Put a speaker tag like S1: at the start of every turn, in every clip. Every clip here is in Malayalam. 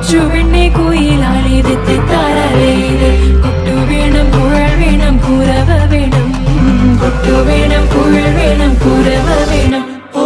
S1: കൊച്ചുവെണ്ണെ കുയിലാളി തെറ്റിത്താരേ കൊട്ടു വേണം കുഴൽ വേണം കുരവ വേണം കൊട്ടു വേണം കുഴൽ വേണം കുരവ വേണം ഓ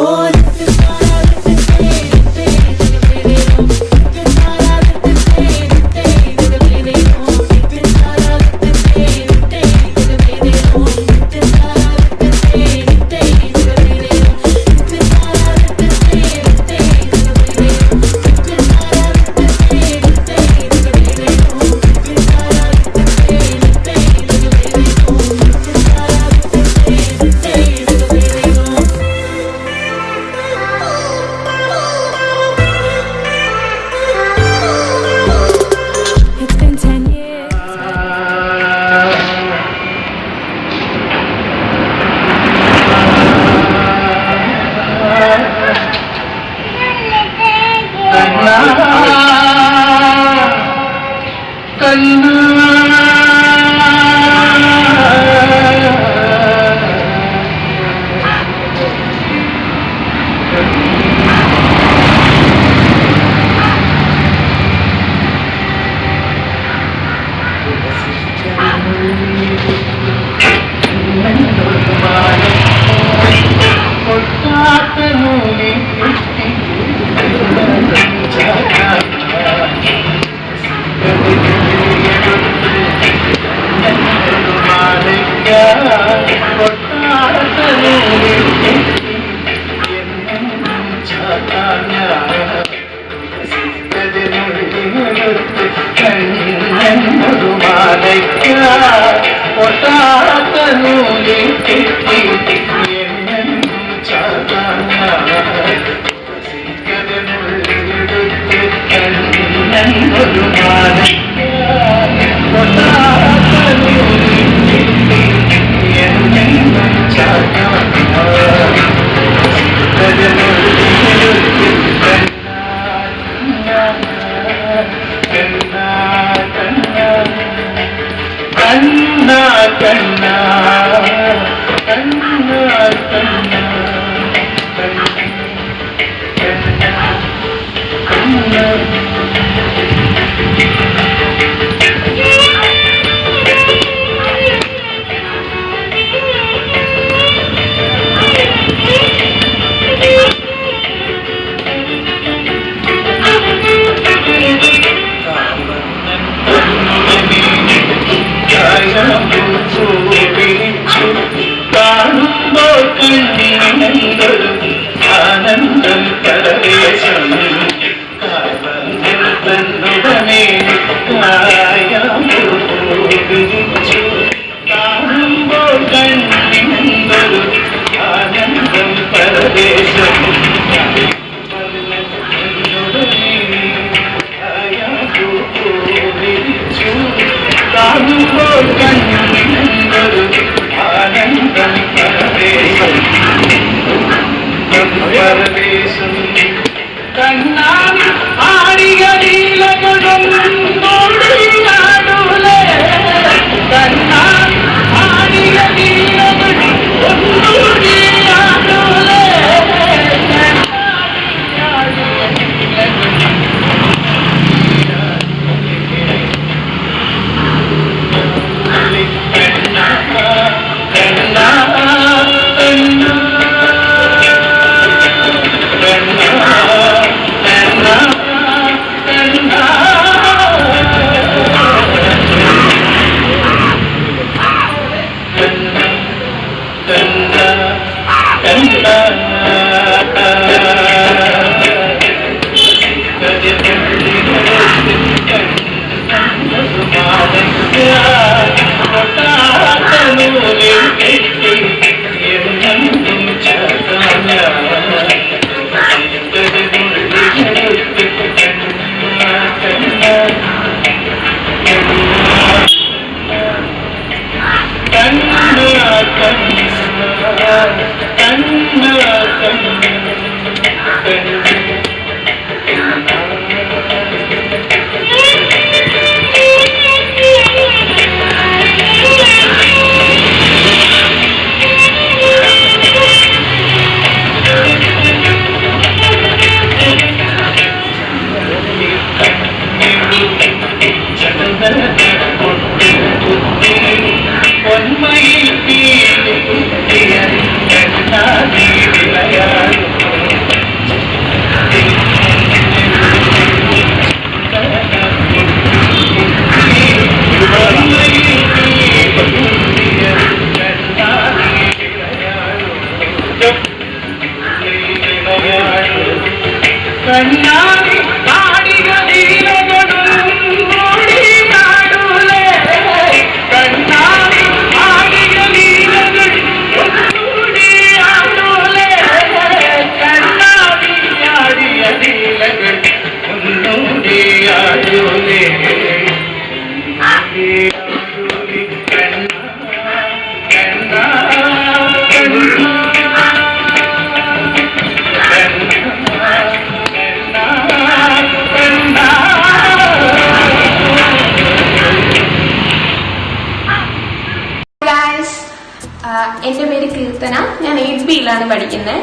S2: ഡിഗ്രിയിലാണ് പഠിക്കുന്നത്.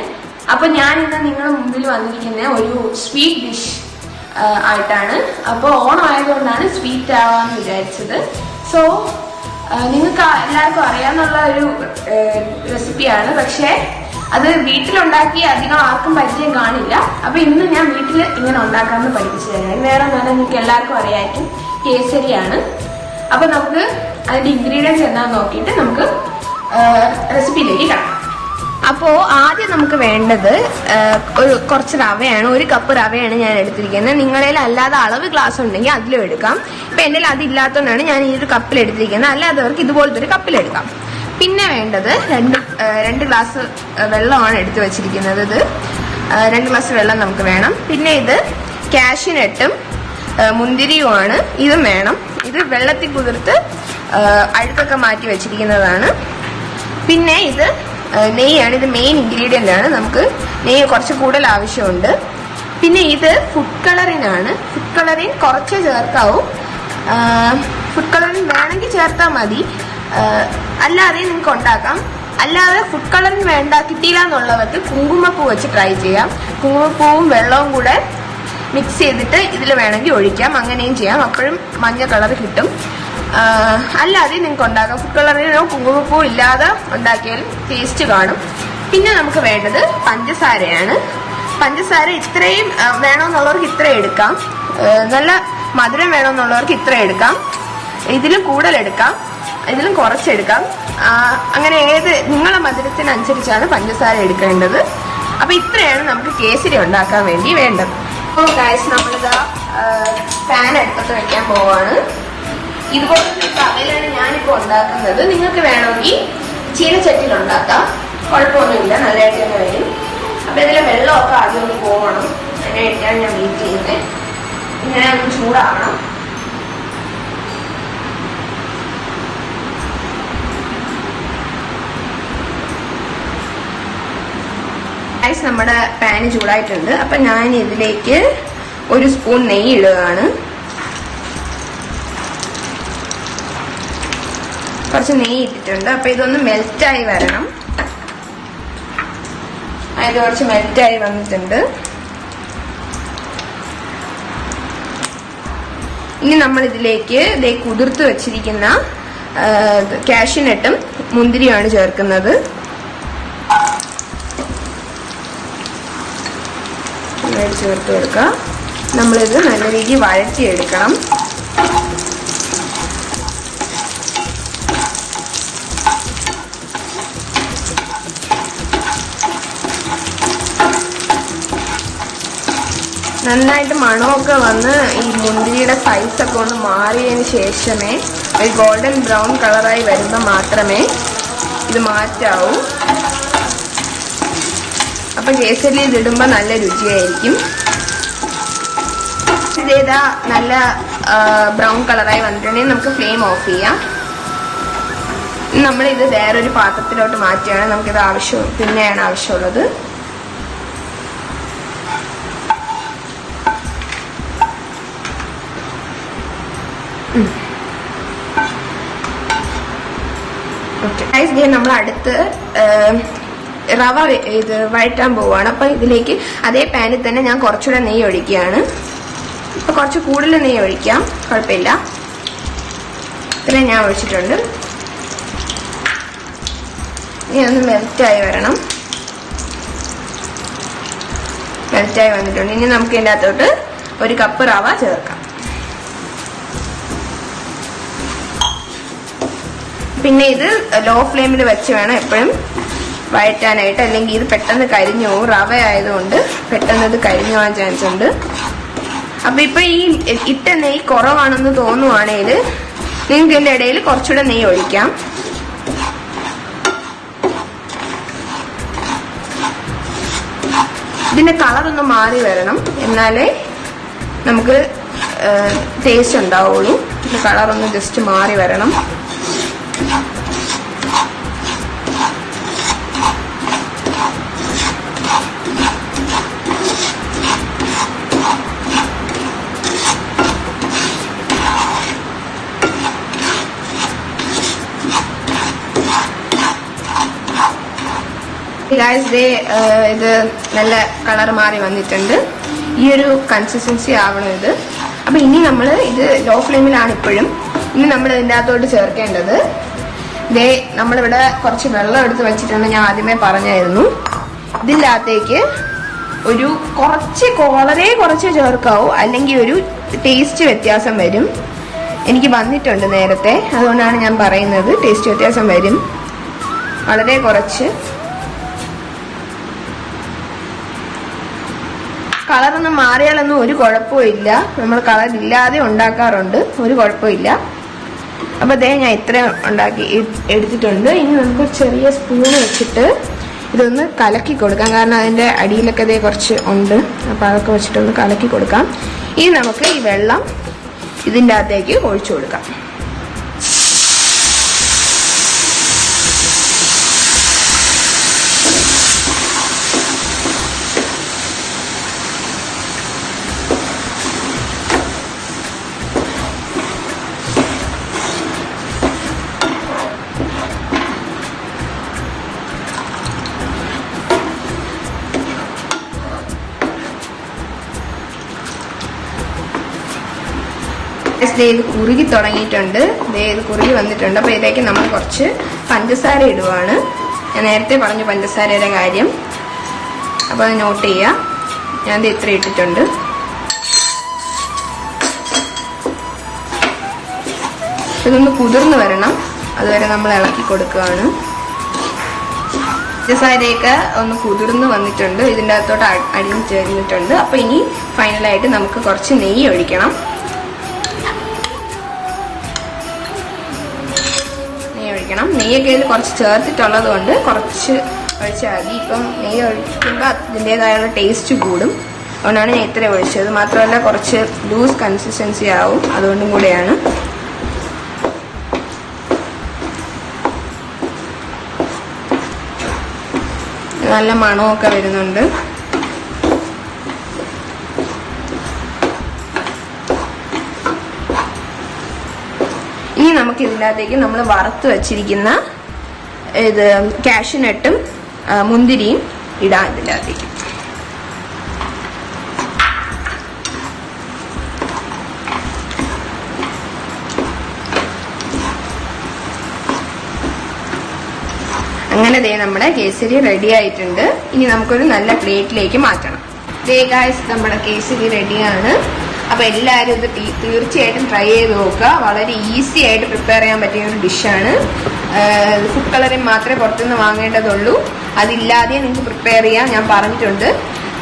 S2: അപ്പൊ ഞാൻ ഇന്ന് നിങ്ങളുടെ മുമ്പിൽ വന്നിരിക്കുന്ന ഒരു സ്വീറ്റ് ഡിഷ് ആയിട്ടാണ്. അപ്പോൾ ഓണം ആയതുകൊണ്ടാണ് സ്വീറ്റ് ആവാന്ന് വിചാരിച്ചത്. സോ നിങ്ങൾക്ക് എല്ലാവർക്കും അറിയാവുന്ന ഒരു റെസിപ്പിയാണ്, പക്ഷേ അത് വീട്ടിലുണ്ടാക്കി അധികം ആർക്കും പരിചയം കാണില്ല. അപ്പൊ ഇന്ന് ഞാൻ വീട്ടിൽ ഇങ്ങനെ ഉണ്ടാക്കാമെന്ന് പഠിപ്പിച്ചു തരാം. വേറെ നല്ല നിങ്ങൾക്ക് എല്ലാവർക്കും അറിയാമായിരിക്കും, കേസരിയാണ്. അപ്പൊ നമുക്ക് അതിന്റെ ഇൻഗ്രീഡിയൻസ് എന്താണെന്ന് നോക്കിയിട്ട് നമുക്ക് റെസിപ്പിയിലേക്ക് കിടക്കാം. അപ്പോൾ ആദ്യം നമുക്ക് വേണ്ടത് കുറച്ച് റവയാണ്. 1 കപ്പ് റവയാണ് ഞാൻ എടുത്തിരിക്കുന്നത്. നിങ്ങളിൽ അല്ലാതെ അളവ് ഗ്ലാസ് ഉണ്ടെങ്കിൽ അതിലും എടുക്കാം. ഇപ്പം എൻ്റെ അതില്ലാത്തതുകൊണ്ടാണ് ഞാൻ ഈ ഒരു കപ്പിൽ എടുത്തിരിക്കുന്നത്. അല്ലാത്തവർക്ക് ഇതുപോലത്തെ ഒരു കപ്പിലെടുക്കാം. പിന്നെ വേണ്ടത് 2 ഗ്ലാസ് വെള്ളമാണ് എടുത്തു വെച്ചിരിക്കുന്നത്. ഇത് 2 ഗ്ലാസ് വെള്ളം നമുക്ക് വേണം. പിന്നെ ഇത് കാഷ്യൂനട്ടും മുന്തിരിയുമാണ്, ഇതും വേണം. ഇത് വെള്ളത്തിൽ കുതിർത്ത് അഴുക്കൊക്കെ മാറ്റി വെച്ചിരിക്കുന്നതാണ്. പിന്നെ ഇത് നെയ്യാണ്. ഇത് മെയിൻ ഇൻഗ്രീഡിയൻ്റ് ആണ്. നമുക്ക് നെയ്യ് കുറച്ച് കൂടുതൽ ആവശ്യമുണ്ട്. പിന്നെ ഇത് ഫുഡ് കളറിനാണ്. ഫുഡ് കളറിൻ കുറച്ച് ചേർക്കാവും. ഫുഡ് കളറിൻ വേണമെങ്കിൽ ചേർത്താൽ മതി, അല്ലാതെ നിങ്ങൾക്ക് ഉണ്ടാക്കാം. അല്ലാതെ ഫുഡ് കളറിന് വേണ്ട കിട്ടിയില്ല എന്നുള്ളവർക്ക് കുങ്കുമപ്പൂ വെച്ച് ട്രൈ ചെയ്യാം. കുങ്കുമപ്പൂവും വെള്ളവും കൂടെ മിക്സ് ചെയ്തിട്ട് ഇതിൽ വേണമെങ്കിൽ ഒഴിക്കാം, അങ്ങനെയും ചെയ്യാം. അപ്പോഴും മഞ്ഞ കളർ കിട്ടും. അല്ലാതെ നിങ്ങൾക്ക് ഉണ്ടാക്കാം. ഫുഡ് കളറിനോ കുങ്കുമപ്പൂ ഇല്ലാതെ ഉണ്ടാക്കിയാലും ടേസ്റ്റ് കാണും. പിന്നെ നമുക്ക് വേണ്ടത് പഞ്ചസാരയാണ്. പഞ്ചസാര ഇത്രയും വേണമെന്നുള്ളവർക്ക് ഇത്രയും എടുക്കാം. നല്ല മധുരം വേണമെന്നുള്ളവർക്ക് ഇത്രയും എടുക്കാം. ഇതിലും കൂടുതൽ എടുക്കാം, ഇതിലും കുറച്ചെടുക്കാം. അങ്ങനെ നിങ്ങളുടെ മധുരത്തിനനുസരിച്ചാണ് പഞ്ചസാര എടുക്കേണ്ടത്. അപ്പൊ ഇത്രയാണ് നമുക്ക് കേസരി ഉണ്ടാക്കാൻ വേണ്ടി വേണ്ടത്. അപ്പോൾ ഗൈസ്, നമ്മളിതാ പാൻ അടുപ്പത്ത് വെക്കാൻ പോവാണ്. ഇതുപോലത്തെ തവയിലാണ് ഞാനിപ്പോൾ ഉണ്ടാക്കുന്നത്. നിങ്ങൾക്ക് വേണമെങ്കിൽ ചീനച്ചട്ടിയിൽ ഉണ്ടാക്കാം, കുഴപ്പമൊന്നുമില്ല, നല്ലതായിട്ട് തന്നെ വരും. അപ്പൊ ഇതിലെ വെള്ളമൊക്കെ ആദ്യം ഒന്ന് പോകണം. അതിനായിട്ടാണ് ഞാൻ വെയിറ്റ് ചെയ്യുന്നത്. ഇങ്ങനെ ഒന്ന് ചൂടാവണം. ഗൈസ്, നമ്മുടെ പാന് ചൂടായിട്ടുണ്ട്. അപ്പൊ ഞാൻ ഇതിലേക്ക് 1 സ്പൂൺ നെയ്യ് ഇടുകയാണ്. കുറച്ച് നെയ്യ് ഇട്ടിട്ടുണ്ട്. അപ്പൊ ഇതൊന്ന് മെൽറ്റായി വരണം. ഇത് കുറച്ച് മെൽറ്റായി വന്നിട്ടുണ്ട്. ഇനി നമ്മൾ ഇതിലേക്ക് കുതിർത്ത് വെച്ചിരിക്കുന്ന കാഷ്യൂനട്ടും മുന്തിരിയുമാണ് ചേർക്കുന്നത്. ചേർത്ത് കൊടുക്കുക. നമ്മളിത് നല്ല രീതിയിൽ വഴറ്റിയെടുക്കണം. നന്നായിട്ട് മണമൊക്കെ വന്ന് ഈ മുന്തിരിയുടെ സൈസൊക്കെ ഒന്ന് മാറിയതിന് ശേഷമേ, ഒരു ഗോൾഡൻ ബ്രൗൺ കളറായി വരുമ്പോൾ മാത്രമേ ഇത് മാറ്റാവൂ. അപ്പം കേസരി ഇതിടുമ്പോൾ നല്ല രുചിയായിരിക്കും. ഇതേതാ നല്ല ബ്രൗൺ കളറായി വന്നിട്ടുണ്ടെങ്കിൽ നമുക്ക് ഫ്ലെയിം ഓഫ് ചെയ്യാം. നമ്മളിത് വേറൊരു പാത്രത്തിലോട്ട് മാറ്റിയാണ് നമുക്കിത് പിന്നെയാണ് ആവശ്യമുള്ളത്. ഓക്കെ, നമ്മൾ അടുത്ത് റവ ഇത് വഴറ്റാൻ പോവുകയാണ്. അപ്പൊ ഇതിലേക്ക് അതേ പാനിൽ തന്നെ ഞാൻ കുറച്ചുകൂടെ നെയ്യ് ഒഴിക്കുകയാണ്. അപ്പൊ കുറച്ച് കൂടുതൽ നെയ്യ് ഒഴിക്കാം, കുഴപ്പമില്ല. ഇത്രയും ഞാൻ ഒഴിച്ചിട്ടുണ്ട്. ഇനി ഒന്ന് മെൽറ്റായി വരണം. മെൽറ്റായി വന്നിട്ടുണ്ട്. ഇനി നമുക്ക് ഇതിൻ്റെ അകത്തോട്ട് 1 കപ്പ് റവ ചേർക്കാം. പിന്നെ ഇത് ലോ ഫ്ലെയിമിൽ വെച്ച് വേണം എപ്പോഴും വഴറ്റാനായിട്ട്, അല്ലെങ്കിൽ ഇത് പെട്ടെന്ന് കരിഞ്ഞു പോകും. റവ ആയതുകൊണ്ട് പെട്ടെന്ന് ഇത് കരിഞ്ഞു പോകാൻ ചാൻസ് ഉണ്ട്. അപ്പൊ ഇപ്പൊ ഈ ഇട്ട നെയ്യ് കുറവാണെന്ന് തോന്നുവാണെങ്കിൽ നിങ്ങൾക്ക് ഇതിന്റെ ഇടയിൽ കുറച്ചുകൂടെ നെയ്യ് ഒഴിക്കാം. ഇതിന്റെ കളറൊന്ന് മാറി വരണം, എന്നാലേ നമുക്ക് ടേസ്റ്റ് ഉണ്ടാവുള്ളൂ. ഇതിന്റെ കളറൊന്ന് ജസ്റ്റ് മാറി വരണം. ഇത് നല്ല കളർ മാറി വന്നിട്ടുണ്ട്. ഈ ഒരു കൺസിസ്റ്റൻസി ആവണം ഇത്. അപ്പം ഇനി നമ്മൾ ഇത് ലോ ഫ്ലെയിമിലാണ് ഇപ്പോഴും. ഇനി നമ്മൾ ഇതിൻ്റെ അകത്തോട്ട് ചേർക്കേണ്ടത് നമ്മളിവിടെ കുറച്ച് വെള്ളം എടുത്ത് വെച്ചിട്ടുണ്ട്, ഞാൻ ആദ്യമേ പറഞ്ഞായിരുന്നു. ഇതിൻ്റെ അകത്തേക്ക് ഒരു വളരെ കുറച്ച് ചേർക്കാവൂ, അല്ലെങ്കിൽ ഒരു ടേസ്റ്റ് വ്യത്യാസം വരും. എനിക്ക് വന്നിട്ടുണ്ട് നേരത്തെ, അതുകൊണ്ടാണ് ഞാൻ പറയുന്നത്. ടേസ്റ്റ് വ്യത്യാസം വരും. വളരെ കുറച്ച്. കളറൊന്നും മാറിയാലൊന്നും ഒരു കുഴപ്പമില്ല. നമ്മൾ കളർ ഇല്ലാതെ ഉണ്ടാക്കാറുണ്ട്, ഒരു കുഴപ്പമില്ല. അപ്പോൾ ഞാൻ ഇത്രയും എടുത്തിട്ടുണ്ട്. ഇനി നമുക്ക് ചെറിയ സ്പൂണ് വെച്ചിട്ട് ഇതൊന്ന് കലക്കി കൊടുക്കാം. കാരണം അതിൻ്റെ അടിയിലൊക്കെ കുറച്ച് ഉണ്ട്. അപ്പോൾ അതൊക്കെ വെച്ചിട്ടൊന്ന് കലക്കി കൊടുക്കാം. ഇനി നമുക്ക് ഈ വെള്ളം ഇതിൻ്റെ അകത്തേക്ക് ഒഴിച്ചു കൊടുക്കാം. ഇത് കുറുകി തുടങ്ങിയിട്ടുണ്ട്. ഇത് കുറുകി വന്നിട്ടുണ്ട്. അപ്പോൾ ഇതിലേക്ക് നമ്മൾ കുറച്ച് പഞ്ചസാര ഇടുവാണ്. ഞാൻ നേരത്തെ പറഞ്ഞു പഞ്ചസാരയുടെ കാര്യം, അപ്പോൾ അത് നോട്ട് ചെയ്യുക. ഞാൻ ഇത്ര ഇട്ടിട്ടുണ്ട്. ഇതൊന്ന് കുതിർന്ന് വരണം, അതുവരെ നമ്മൾ ഇളക്കി കൊടുക്കുകയാണ്. പഞ്ചസാരയൊക്കെ ഒന്ന് കുതിർന്ന് വന്നിട്ടുണ്ട്. ഇതിൻ്റെ അകത്തോട്ട് അടിഞ്ഞു ചേർന്നിട്ടുണ്ട്. അപ്പോൾ ഇനി ഫൈനലായിട്ട് നമുക്ക് കുറച്ച് നെയ്യ് ഒഴിക്കണം. നെയ്യൊക്കെ ഇതിൽ കുറച്ച് ചേർത്തിട്ടുള്ളത് കൊണ്ട് കുറച്ച് ഒഴിച്ചാൽ മതി. ഇപ്പം നെയ്യ് ഒഴിക്കുമ്പോൾ അതിൻ്റെതായുള്ള ടേസ്റ്റ് കൂടും, അതുകൊണ്ടാണ് ഞാൻ ഇത്ര ഒഴിച്ചത്. മാത്രമല്ല കുറച്ച് ലൂസ് കൺസിസ്റ്റൻസി ആവും, അതുകൊണ്ടും കൂടെയാണ്. നല്ല മണമൊക്കെ വരുന്നുണ്ട്. ഇനി നമുക്ക് ഇതിനകത്തേക്ക് നമ്മൾ വറുത്ത് വെച്ചിരിക്കുന്ന ഇത് കാഷ്യൂനട്ടും മുന്തിരിയും ഇടാം ഇതിൻ്റെ അകത്തേക്ക്. അങ്ങനെ നമ്മുടെ കേസരി റെഡി ആയിട്ടുണ്ട്. ഇനി നമുക്കൊരു നല്ല പ്ലേറ്റിലേക്ക് മാറ്റണം. ഗായ്സ്, നമ്മുടെ കേസരി റെഡിയാണ്. അപ്പോൾ എല്ലാവരും ഇത് തീർച്ചയായിട്ടും ട്രൈ ചെയ്ത് നോക്കുക. വളരെ ഈസി ആയിട്ട് പ്രിപ്പയർ ചെയ്യാൻ പറ്റിയ ഒരു ഡിഷാണ്. ഫുഡ് കളറിങ് മാത്രമേ പുറത്തുനിന്ന് വാങ്ങേണ്ടതുള്ളൂ. അതില്ലാതെ നിങ്ങൾക്ക് പ്രിപ്പയർ ചെയ്യാം. ഞാൻ പറഞ്ഞിട്ടുണ്ട്,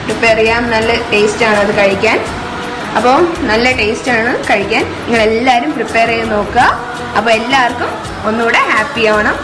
S2: പ്രിപ്പയർ ചെയ്യാം. നല്ല ടേസ്റ്റാണ് അത് കഴിക്കാൻ. അപ്പോൾ നല്ല ടേസ്റ്റാണ് കഴിക്കാൻ. നിങ്ങളെല്ലാവരും പ്രിപ്പയർ ചെയ്ത് നോക്കുക. അപ്പോൾ എല്ലാവർക്കും ഒന്നുകൂടെ ഹാപ്പി ആവണം.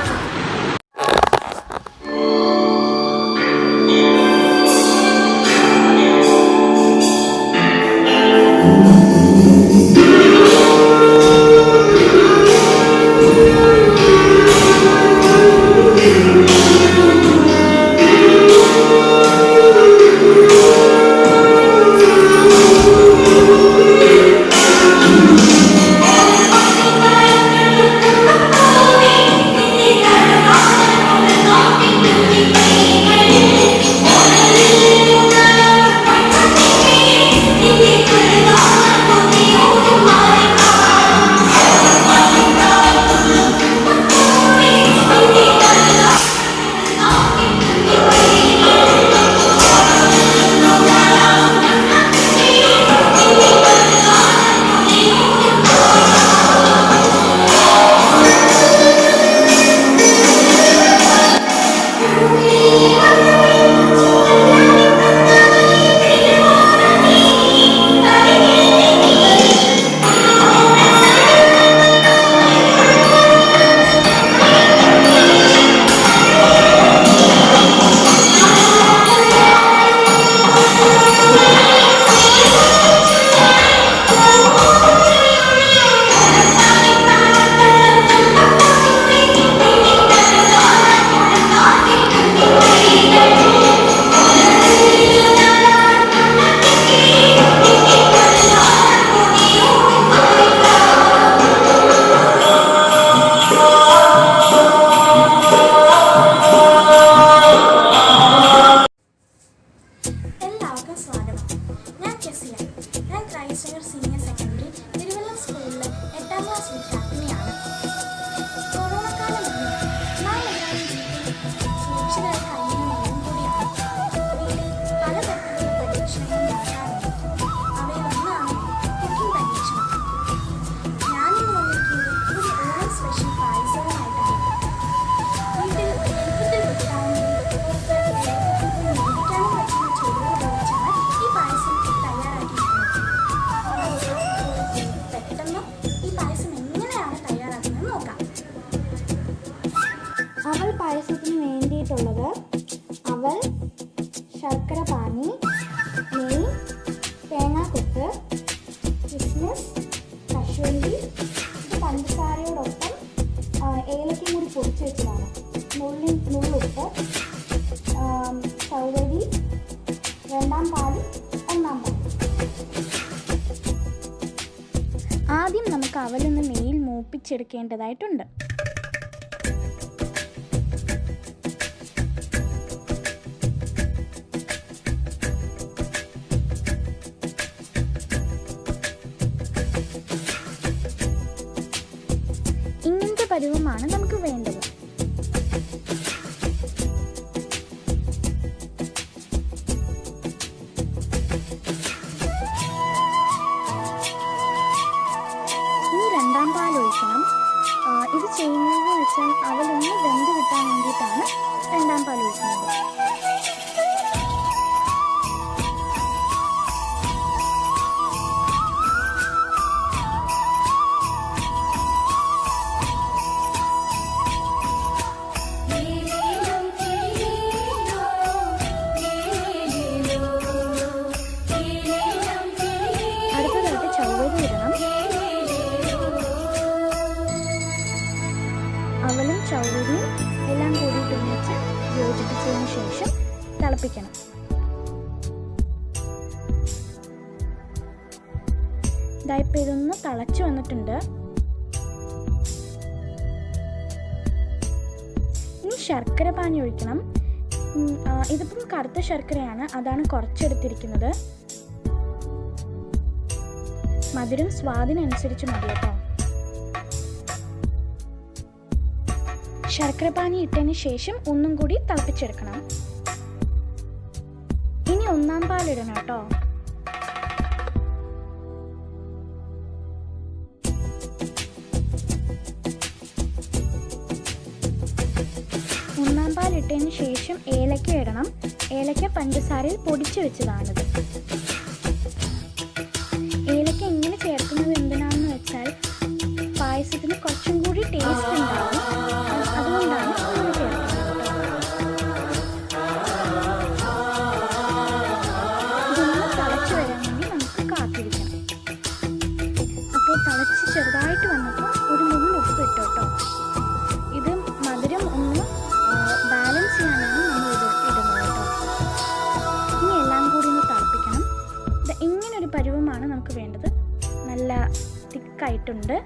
S3: ആദ്യം നമുക്ക് അവലൊന്ന് നെയ്യിൽ മൂപ്പിച്ചെടുക്കേണ്ടതായിട്ടുണ്ട്. ഇങ്ങനത്തെ പരുവമാണ് നമുക്ക് വേണ്ടത്. ഇനി രണ്ടാം പാൽ ഒഴിക്കണം. ഇത് ചെയ്യുന്നതെന്ന് വെച്ചാൽ അവലൊന്ന് വെന്ത് കിട്ടാൻ വേണ്ടിയിട്ടാണ് രണ്ടാം പാൽ ഒഴിക്കുന്നത്. അടുത്തതായിട്ട് ചവ്വരി ഇടണം. അവലും ചവ്വരിയും എല്ലാം കൂടിയിട്ട് ഒന്നിച്ച് യോജിപ്പിച്ചതിന് ശേഷം തിളപ്പിക്കണം. ഇതായിപ്പോൾ ഇതൊന്ന് തിളച്ച് വന്നിട്ടുണ്ട്. ഇനി ശർക്കര പാനി ഒഴിക്കണം. ഇതിപ്പം കറുത്ത ശർക്കരയാണ്, അതാണ് കുറച്ചെടുത്തിരിക്കുന്നത്. മധുരം സ്വാദിനനുസരിച്ച് മതി കേട്ടോ. ശർക്കരപ്പാനി ഇട്ടതിന് ശേഷം ഒന്നും കൂടി തിളപ്പിച്ചെടുക്കണം. ഇനി ഒന്നാം പാലിടണം കേട്ടോ. ഒന്നാം പാലിട്ടതിന് ശേഷം ഏലക്ക ഇടണം. ഏലക്ക പഞ്ചസാരയിൽ പൊടിച്ചു വെച്ചതാണിത്. ഏലക്ക ഇങ്ങനെ ചേർക്കുന്നത് എന്തിനാണെന്ന് വെച്ചാൽ പായസത്തിന് കുറച്ചും കൂടി ടേസ്റ്റ് ഉണ്ടാവും. അതുകൊണ്ടാണ് ഇങ്ങനെ ചേർക്കുന്നത്. ഇതൊന്ന് തിളച്ച് വരാൻ വേണ്ടി നമുക്ക് കാത്തിരിക്കണം. അപ്പോൾ തിളച്ച് ചെറുതായിട്ട് വന്നപ്പോൾ ഒരു നുള്ള് ഉപ്പ് ഇട്ടു കേട്ടോ. ഇത് മധുരം ഒന്ന് ബാലൻസ് ചെയ്യാനാണ് നമ്മൾ ഇടുന്നത് കേട്ടോ. ഇനി എല്ലാം കൂടി ഒന്ന് തിളപ്പിക്കണം. ഇങ്ങനൊരു പരുവമാണ് നമുക്ക് വേണ്ടത്. നല്ല തിക്കായിട്ടുണ്ട്.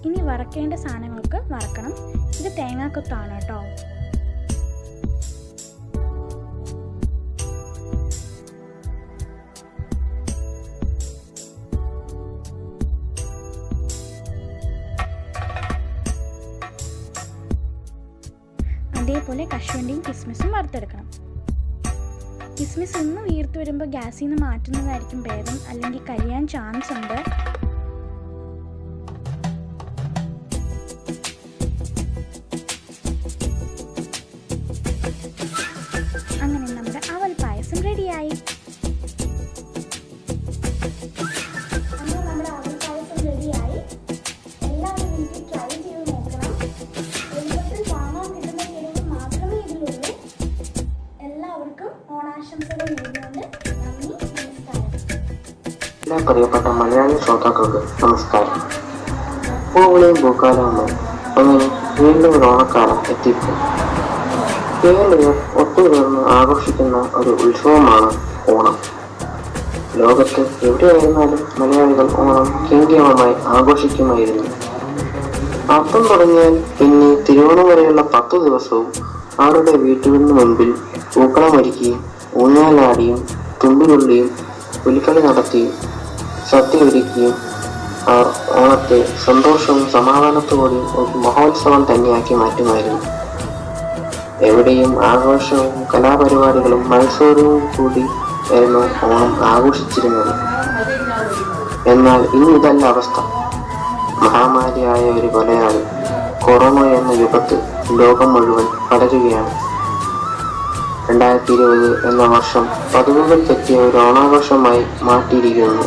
S3: ഇനി വറക്കേണ്ട സാധനങ്ങൾക്ക് വറക്കണം. ഇത് തേങ്ങാക്കൊത്താണ് കേട്ടോ. അതേപോലെ കശുവണ്ടിയും കിസ്മിസും വറുത്തെടുക്കണം. കിസ്മിസ് ഒന്ന് വീർത്ത് വരുമ്പോൾ ഗ്യാസിൽ നിന്ന് മാറ്റുന്നതായിരിക്കും ഭേദം, അല്ലെങ്കിൽ കരിയാൻ ചാൻസ് ഉണ്ട്. അങ്ങനെ നമ്മുടെ അവൽ പായസം റെഡിയായി. നമ്മുടെ അവൽ പായസം റെഡിയായി. എല്ലാവരും വീട്ടിൽ ട്രൈ ചെയ്ത് നോക്കണം. എളുപ്പത്തിൽ വാങ്ങാൻ കിട്ടുന്ന ചേരുവകൾ മാത്രമേ ഇതിലുള്ളൂ. എല്ലാവർക്കും ഓണാശംസകൾ നേർന്നുകൊണ്ട് നന്ദി, നമസ്കാരം.
S4: എല്ലാ പ്രിയപ്പെട്ട മലയാളി ശ്രോതാക്കൾക്ക് നമസ്കാരം. പൂവിളയും പൂക്കാലവുമായി അങ്ങനെ വീണ്ടും ഒരു ഓണക്കാലം എത്തിയിരിക്കും. കേരളീയർ ഒത്തുചേർന്ന് ആഘോഷിക്കുന്ന ഒരു ഉത്സവമാണ് ഓണം. ലോകത്ത് എവിടെയായിരുന്നാലും മലയാളികൾ ഓണം കേന്ദ്രീയമായി ആഘോഷിക്കുമായിരുന്നു. അത്തം തുടങ്ങിയാൽ പിന്നെ തിരുവോണം വരെയുള്ള 10 ദിവസവും അവരുടെ വീട്ടുകളിന് മുൻപിൽ പൂക്കളമൊരുക്കിയും ഊഞ്ഞാലാടിയും തുമ്പിലുള്ളിയും പുലിക്കളി നടത്തിയും സദ്യ ഒരുക്കിയും അവർ ഓണത്തെ സന്തോഷവും സമാധാനത്തോടെയും ഒരു മഹോത്സവം തന്നെയാക്കി മാറ്റുമായിരുന്നു. എവിടെയും ആഘോഷവും കലാപരിപാടികളും മത്സരവും കൂടി ആയിരുന്നു ഓണം ആഘോഷിച്ചിരുന്നത്. എന്നാൽ ഇന്ന് ഇതല്ല അവസ്ഥ. മഹാമാരിയായ ഒരു കൊലയാളി കൊറോണ എന്ന യുഗത്തിൽ ലോകം മുഴുവൻ പടരുകയാണ്. 2020 എന്ന വർഷം പതിവുകൾ തെറ്റിയ ഒരു ഓണാഘോഷമായി മാറ്റിയിരിക്കുന്നു.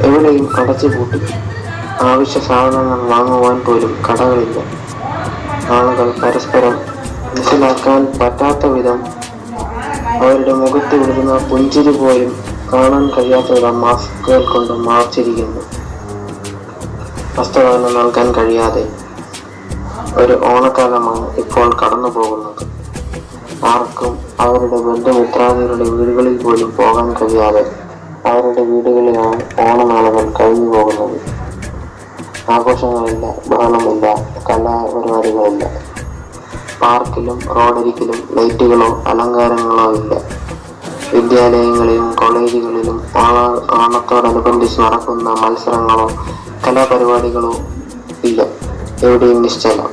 S4: എവിടെയും അടച്ചുപൂട്ടി. ആവശ്യ സാധനങ്ങൾ വാങ്ങുവാൻ പോലും കടകളില്ല. ആളുകൾ പരസ്പരം മനസ്സിലാക്കാൻ പറ്റാത്ത വിധം അവരുടെ മുഖത്ത് വിടുന്ന പുഞ്ചിരി പോലും കാണാൻ കഴിയാത്ത വിധം മാസ്കുകൾ കൊണ്ട് മറച്ചിരിക്കുന്നു. വസ്ത്രദാനം നൽകാൻ കഴിയാതെ ഒരു ഓണക്കാലമാണ് ഇപ്പോൾ കടന്നു പോകുന്നത്. ആർക്കും അവരുടെ ബന്ധുമിത്രാദികളുടെ വീടുകളിൽ പോലും പോകാൻ കഴിയാതെ അവരുടെ വീടുകളിലാണ് ഓണനാളുകൾ കഴിഞ്ഞു പോകുന്നത്. ആഘോഷങ്ങളില്ല, ബഹളമില്ല, കലാപരിപാടികളില്ല. പാർക്കിലും റോഡരികിലും ലൈറ്റുകളോ അലങ്കാരങ്ങളോ ഇല്ല. വിദ്യാലയങ്ങളിലും കോളേജുകളിലും ഓണത്തോടനുബന്ധിച്ച് നടക്കുന്ന മത്സരങ്ങളോ കലാപരിപാടികളോ ഇല്ല. എവിടെയും നിശ്ചലം.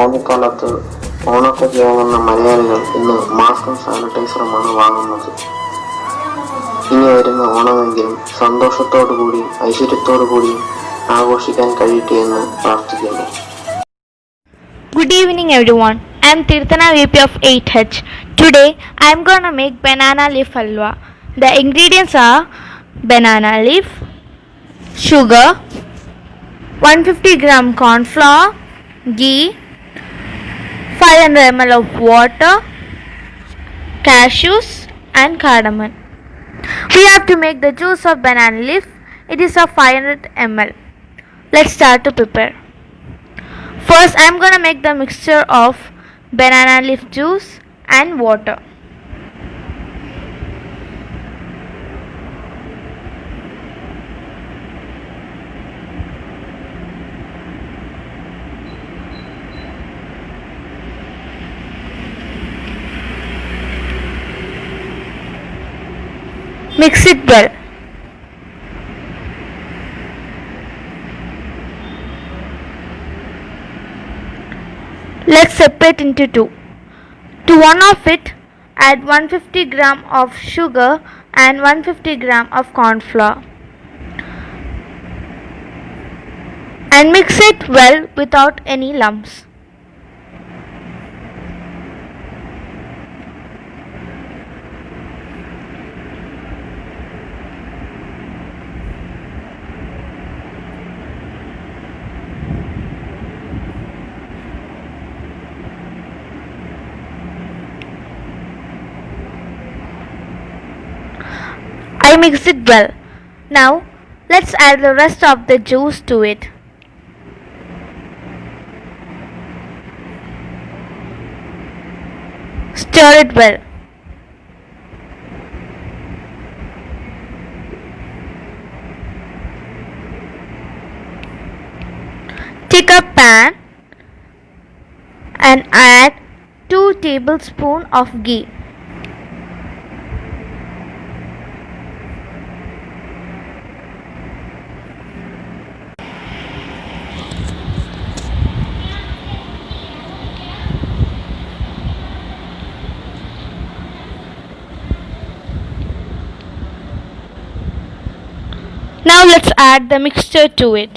S4: ഓണക്കാലത്ത് ഓണക്കൊക്കെ വാങ്ങുന്ന മലയാളികൾ ഇന്ന് മാസ്കും സാനിറ്റൈസറുമാണ് വാങ്ങുന്നത്. ഇനി വരുന്ന ഓണമെങ്കിലും സന്തോഷത്തോടു കൂടിയും ഐശ്വര്യത്തോടു കൂടിയും ആഘോഷിക്കാൻ കഴിയട്ടെ എന്ന് പ്രാർത്ഥിക്കുന്നു.
S3: Good evening everyone. I am Tirthana VP of 8H. Today I am gonna make banana leaf halwa. The ingredients are banana leaf, sugar, 150 gram corn flour, ghee, 500 ml of water, cashews and cardamom. We have to make the juice of banana leaf. It is of 500 ml. Let's start to prepare. First, I am going to make the mixture of banana leaf juice and water. Mix it well. Let's separate into two. To one of it, add 150 gram of sugar and 150 gram of corn flour. And mix it well without any lumps. I mixed it well. Now let's add the rest of the juice to it. Stir it well. Take a pan and add 2 tablespoons of ghee. Now let's add the mixture to it.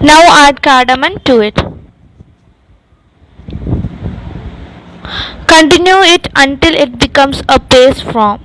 S3: Now add cardamom to it. Continue it until it becomes a paste form.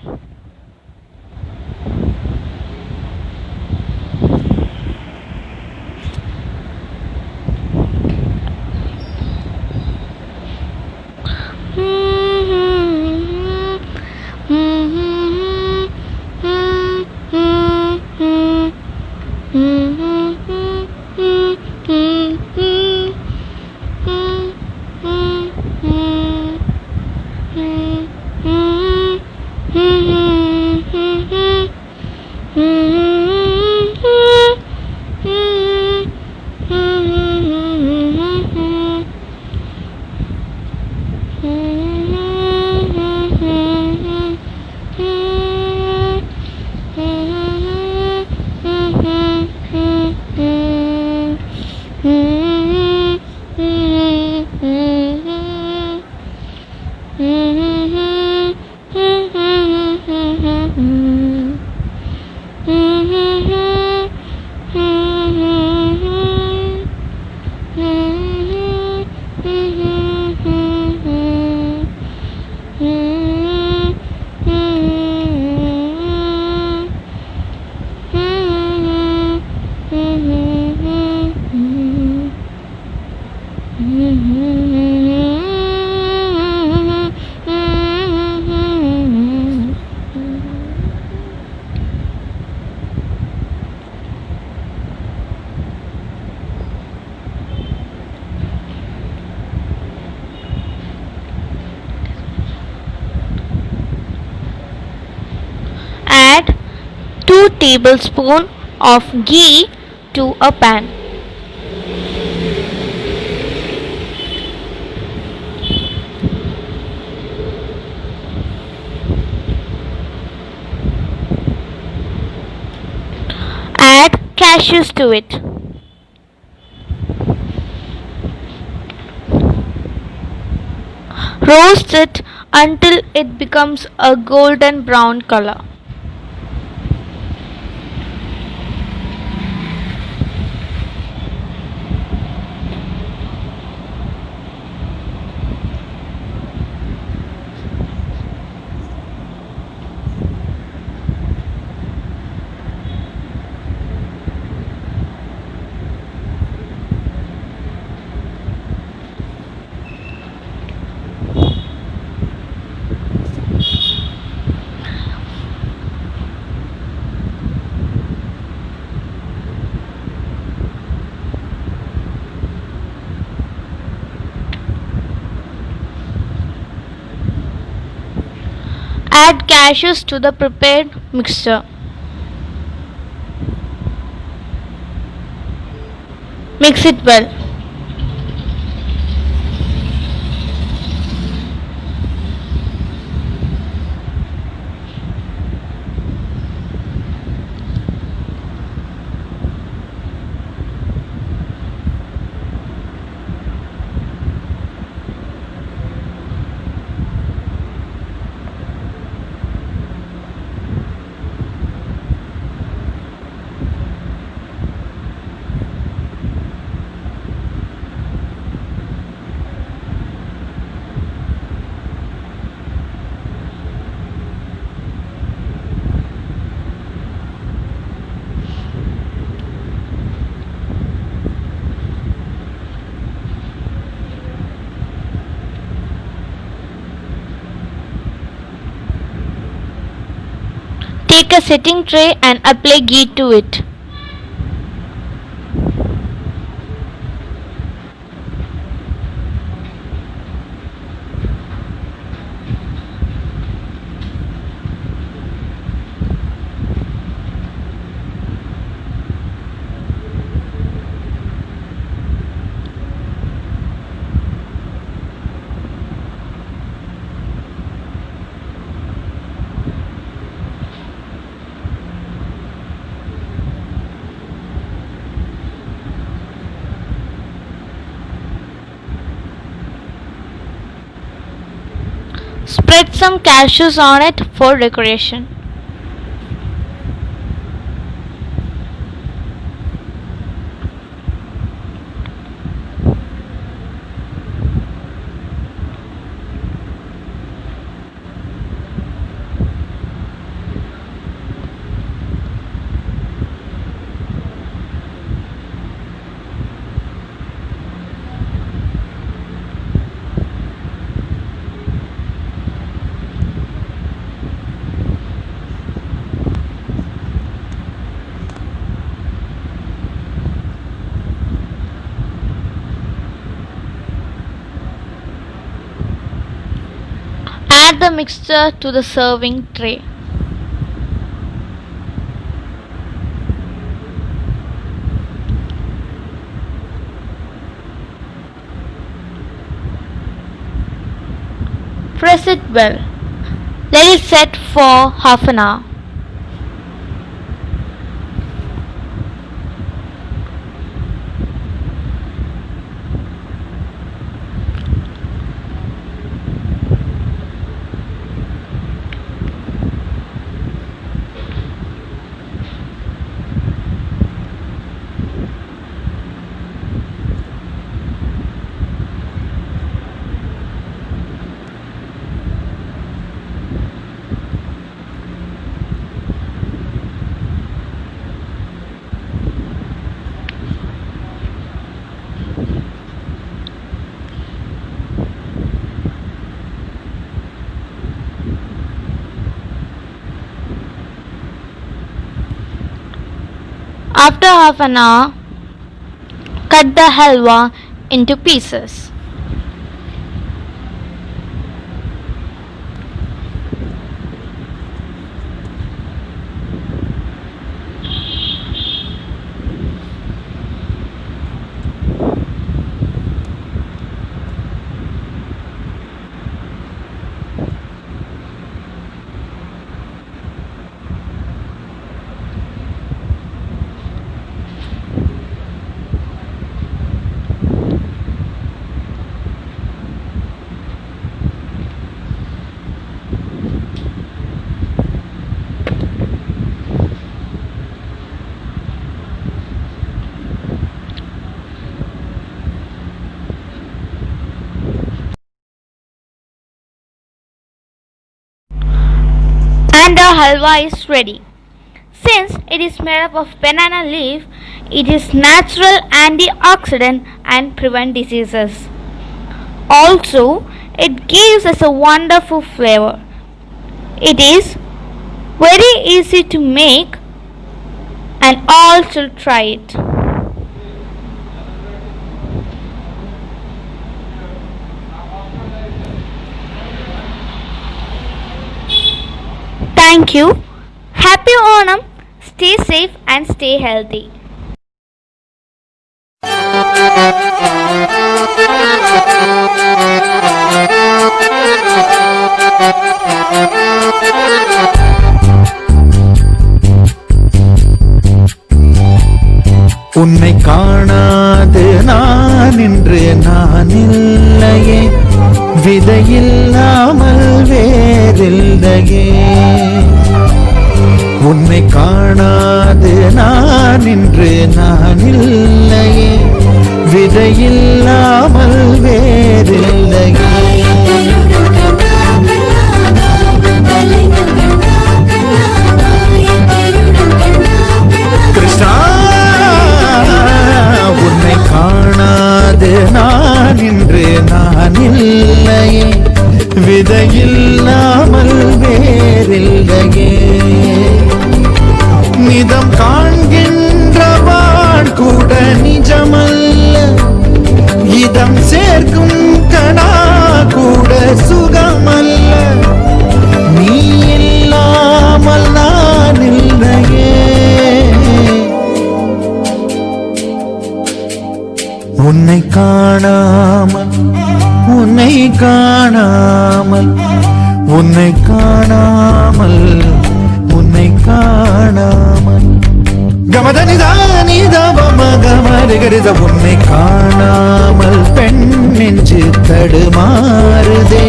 S3: tablespoon of ghee to a pan. Add cashews to it. Roast it until it becomes a golden brown color. Add cashews to the prepared mixture. Mix it well. Take a setting tray and apply ghee to it. Spread some cashews on it for decoration. Add the mixture to the serving tray. Press it well. Let it set for half an hour. After half an hour, cut the halwa into pieces. and our halwa is ready. Since it is made up of banana leaf, it is natural antioxidant and prevent diseases. Also, it gives us a wonderful flavor. It is very easy to make and all should try it. Thank you. Happy Onam. Stay safe and stay healthy.
S5: உன்னை காணாது நான் இன்று நான் இல்லையே, விதையில்லாமல் வேறில்லையே. உன்னை காணாது நான் இன்று நான் இல்லையே, விதையில்லாமல் வேறில்லையே. கிருஷ்ணா, உன்னை காணாது நான் இன்று நான் இல்லையே, விதையில்லாமல் வேறில்லையே. நிதம் காண்கின்றவான் கூட நிஜமல்ல, இதம் சேர்க்கும் கணா கூட சுகமல்ல. நீ இல்லாமல் நான் இல்லையே. உன்னை காணாமல் உன்னை காணாமல் உன்னை காணாமல் உன்னை காணாமல் கமதனிதானிதவமகமருகரித உன்னை காணாமல் பெண் நெஞ்சு தடுமாறுதே,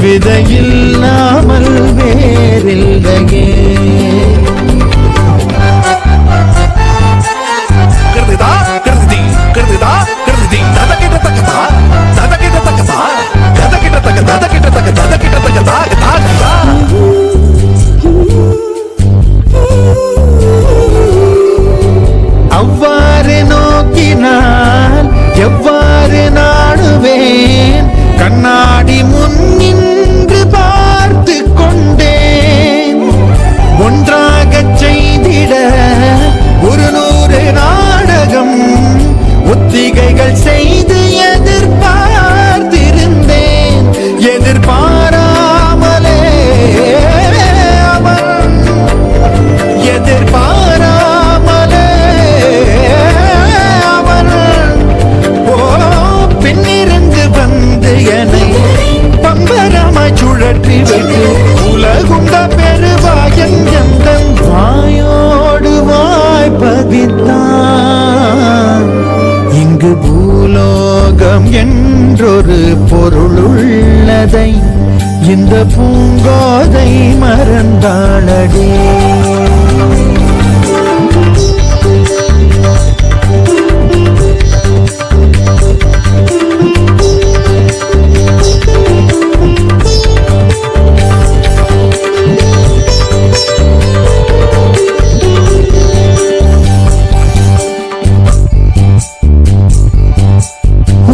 S5: விதையில்லாமல் வேறில்லையே. அவ்வாறு நோக்கினால் எவ்வாறு நாடுவேன், கண்ணாடி முன் நின்று பார்த்து கொண்டேன். ஒன்றாக செய்திட 100 நாடகம் ஒத்திகைகள் செய்து எதிர்பார்த்திருந்தேன். எதிர்பாராமலே அவன் எதிர்பாராமலே அவன் பின்னிருந்து வந்து என்னை பம்பரமாய் சுழற்றி வைத்து உலகுண்ட பெருவாயன் எந்த வாயோடு வாய்ப்பதித்தான். இங்கு பூலோகம் என்றொரு பொருளுள்ளதை இந்த பூங்கோதை மறந்தாளடே.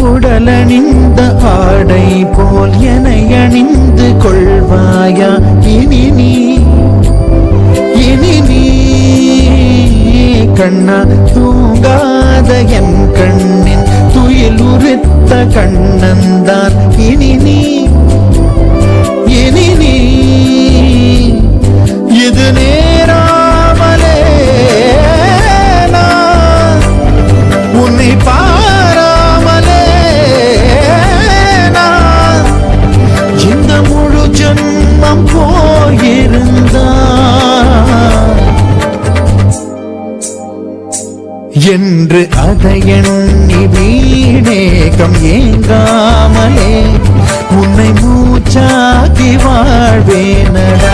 S5: உடலணிந்த ஆடை போல் என்னை அணிந்து கொள்வாயா இனி நீ கண்ணா. தூங்காத என் கண்ணின் துயில் உறுத்த கண்ணந்தான் இனி நீ இது நேராமலே நான் உன்னை பாராமலே நான் இந்த முழு ஜன்மம் போயிருந்தான் என்று அதை எண்ணி வீணேகம் ஏங்காமலே உன்னை மூச்சாக்கி வாழ்வேனடா.